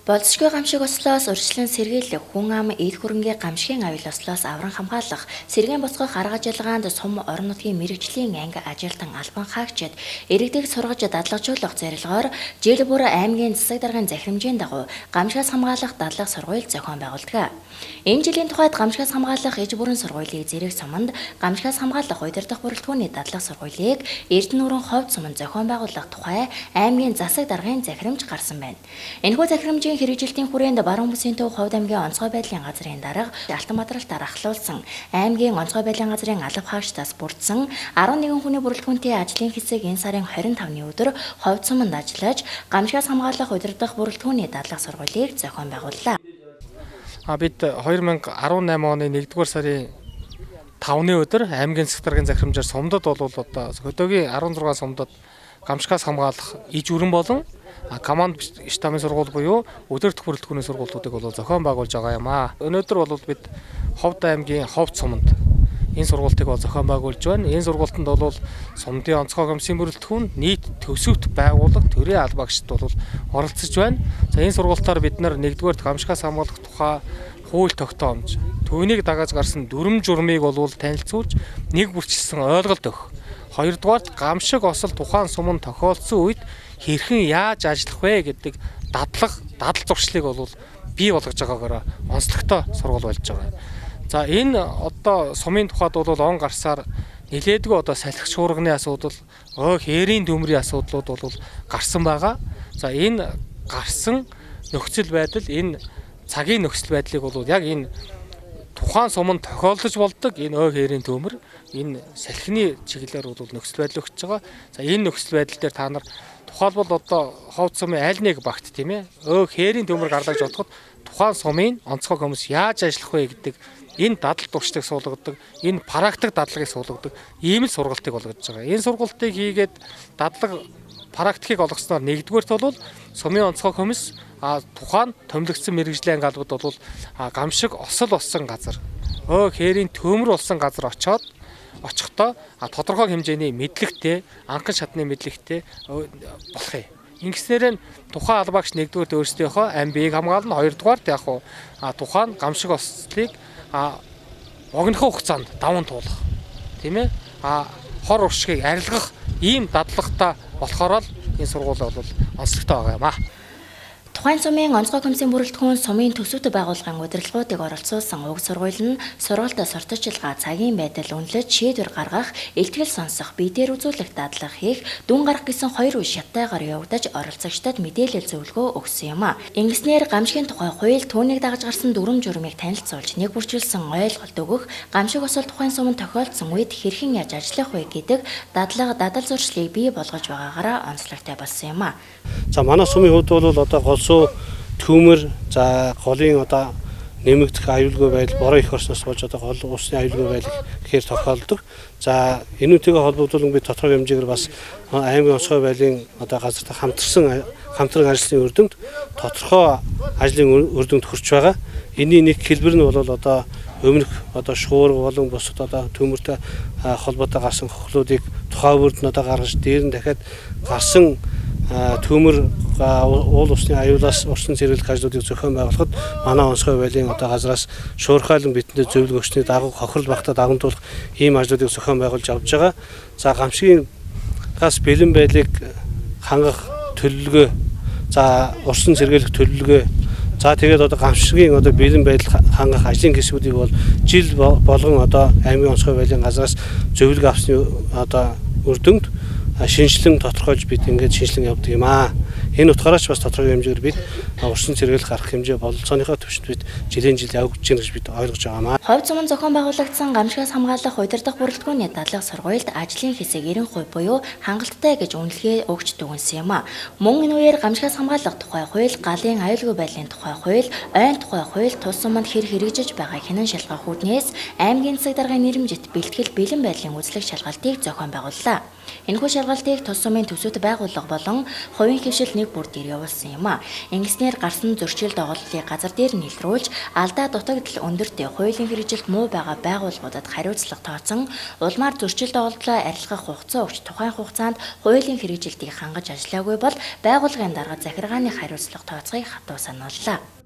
Болзошгүй гамшиг ослоос урьдчилан сэргийлэх, хүн ам эд хөрөнгийн гамшигын авил ослоос авран хамгаалах, сэргээн боцгох арга ажиллагаанд сум орон нутгийн мэрэгжлийн анги ажилтан албан хаагчид иргэдийг сургаж дадлагжуулах зорилгоор жил бүр аймгийн засаг даргын захирамжийн дагуу гамшигаас хамгаалах дадлага сургууль зохион байгуулдаг. Энэ жилийн тухайд гамшигаас хамгаалах иж бүрэн сургуулийн зэрэг суманд гамшигаас хамгаалах удирдах бүрэлдэхүүний дадлага сургуулийг Эрдэнэ ховд суманд зохион байгуулах тухай аймгийн засаг даргын захирамж гарсан байна. Энэхүү захирамжийн хэрэгжилтийн хүрээнд баруун бүсийн төв ховд аймгийн онцгой байдлын газрын дарга Алтан мадралтаар ахлуулсан аймгийн онцгой байдлын газрын алба хаагчдаас бүрдсэн 11 хүний бүрэлдэхүүнтэй ажлын хэсэг энэ сарын 25-ны өдөр ховд суманд ажиллаж гамшигаас хамгаалах удирдах бүрэлдэхүүний дадлага сургуулийг зохион байгууллаа. Бид 2018 оны 1-р сарын 5-ны өдөр аймгийн засаг даргын захирамжаар сумдад бол одоо хөдөөгийн 16 сумдад гамшигаас хамгаалах иж бүрэн болон команд штабын сургууль буюу удирдах бүрэлдэхүүний сургуулиудыг бол зохион байгуулж байгаа юм аа. Өнөөдөр бол бид Ховд аймгийн Ховд суманд энэ сургуультыг бол зохион байгуулж байна. Энэ сургуультанд бол сумдын онцгой комиссийн бүрэлдэхүүн, нийт төсөвт байгууллага, төрийн албаагчид бол оролцож байна. За энэ сургуультаар бид нар 1-р гамшигаас хамгаалах тухай хууль тогтоомж, түүнийг дагаж гарсан дүрм журмыг бол танилцуулж, нэг бүрчилсэн ойлголт өгөх. 2-р гамшиг осол тухайн суманд тохиолдсон үед хэрхэн яаж ажиллах вэ гэдэг дадал зуршлыг бол бий болгож байгаагаар онцлогтой сургууль болж байгаа. За энэ одоо сумын тухайд бол он гарсаар нэлээдгүй одоо салхи шуурганы асуудал, хээрийн төмрийн асуудлууд бол гарсан байгаа. За энэ гарсан нөхцөл байдал, энэ цагийн нөхцөл байдлыг бол яг энэ тухайн суманд тохиолдож болдог энэ хээрийн төмөр, энэ салхины чиглэлээр бол нөхцөл байдал өгч байгаа. За энэ нөхцөл байдал дээр та нар тухайлбал одоо Ховд сумын аль нэг багт тийм ээ хээрийн төмөр гарлаж бодоход тухайн сумын онцгой комисс яаж ажиллах вэ гэдэг энэ дадал туршлагыг суулгадаг, энэ практик дадлагыг суулгадаг ийм л сургалтыг болгож байгаа. Энэ сургалтыг хийгээд дадлага практикийг олгосноор 1-р бол сумын онцгой комисс тухайн томилогдсон мэрэгжлийн албад бол гамшиг осол болсон газар, хээрийн төмөр болсон газар очихдоо тодорхой хэмжээний мэдлэгтэй, анхан шатны мэдлэгтэй болох юм. Ингэснээр тухайн албаагч 1-р өөрсдийнхөө амбийг хамгаална, 2-р яг тухайн гамшиг ослыг богинохын хугацаанд даван туулах, тийм ээ, хор уршигыг арилгах ийм дадлагтай болохоор л энэ сургууль бол онцлогтой байгаа юм аа. Тухайн сумын онцгой комиссийн бүрэлдэхүүн сумын төсөвт байгууллагын удирдлагуудыг оролцуулсан уг сургууль нь сургуультай сурталчилгаа, цагийн байдал үнэлж шийдвэр гаргах, илтгэл сонсох, биедээр үзүүлэх дадлага хийх, дүн гарах гэсэн 2 үе шаттайгаар явагдаж оролцогчдод мэдээлэл зөвлөгөө өгсөн юм аа. Ингэснээр гамшигын тухай хууль, түүнийг дагаж гарсан дүрм журмыг танилцуулж, нэг бүрчилсэн ойлголт өгөх, гамшиг осол тухайн суманд тохиолдсон үед хэрхэн яаж ажиллах вэ гэдэг дадал зуршлыг бий болгож байгаагаараа онцлогтой болсон юм аа. За манай сумын хувьд бол одоо төмөр, за голын одоо нэмэгдэх аюулгүй байдал, бороо их орсноос болж одоо гол усны аюулгүй байдал гэхээр тохиолддог. За энүүтэйгээ холбогдуулан бид тодорхой хэмжээгээр бас аймгийн онцгой байдлын одоо газарт хамтран ажлын үр дүнд тодорхой ажлын үр дүнд хүрч байгаа. Энийн нэг хэлбэр нь бол одоо өмнөх одоо шуурга болон бусад одоо төмөртэй холбоотой гарсан хохлуудыг тухай бүрд нь одоо гаргаж дээр нь дахиад гарсан төмөр уул усны аюулаас урсан зэрэглэх ажлуудыг зохион байгуулахад манай онцгой байдлын одоо газраас шуурхайлан бидэнд зөвлөгөө өгсөний дагуу хохирол багтаа дагамжуулах ийм ажлуудыг зохион байгуулж авч байгаа. За гамшигын газ бэлэн байдлыг хангах төлөвлөгөө, за урсан зэрэглэх төлөвлөгөө, за тэгээд одоо гамшигын одоо бэлэн байдал хангах ажлын хэсгүүдийг бол жил болгон одоо аймгийн онцгой байдлын газраас зөвлөгөө авсны одоо үр дүнд шинжилэн тодорхойлж бид ингээд шинжилэн явдаг юм аа. Энэ утгаараас бас тодорхой хэмжээгээр бид урсан зэрэглэл гарах хэмжээ бололцооныхоо төвшөнд бид жилийн жил явагдаж байна гэж бид ойлгож байгаа юм аа. Ховд суманд зохион байгуулагдсан гамшигаас хамгаалах удирдах бүрэлдэхүүний дадлага сургуульд ажлын хэсэг 90% буюу хангалттай гэж үнэлгээ өгч дүгнсэн юм аа. Мөн энэ үеэр гамшигаас хамгаалах тухай хууль, галын аюулгүй байдлын тухай хууль, ойн тухай хууль тус суманд хэрэгжиж байгаа хянан шалгах үүднээс аймгийн засаг даргын нэрмжит бэлтгэл бэлэн байдлын үзлэг шалгалтыг зохион байгууллаа. Энэхүү шалгалтыг тус сумын төсөвт байгууллага болон хувийн хвшил нэг бүр дээр явуулсан юм а. Ингэснээр гарсан зөрчил доголдлыг газар дээр нийлрүүлж алдаа дутагдал өндөртэй хуулийн хэрэгжилт муу байгаа байгууллагуудад хариуцлага тооцсон, улмаар зөрчил доголдлоо арилгах хугацаа өгч тухайн хугацаанд хуулийн хэрэгжилтийг хангаж ажиллаагүй бол байгууллагын дарга захиргааны хариуцлага тооцохыг хатуу санууллаа.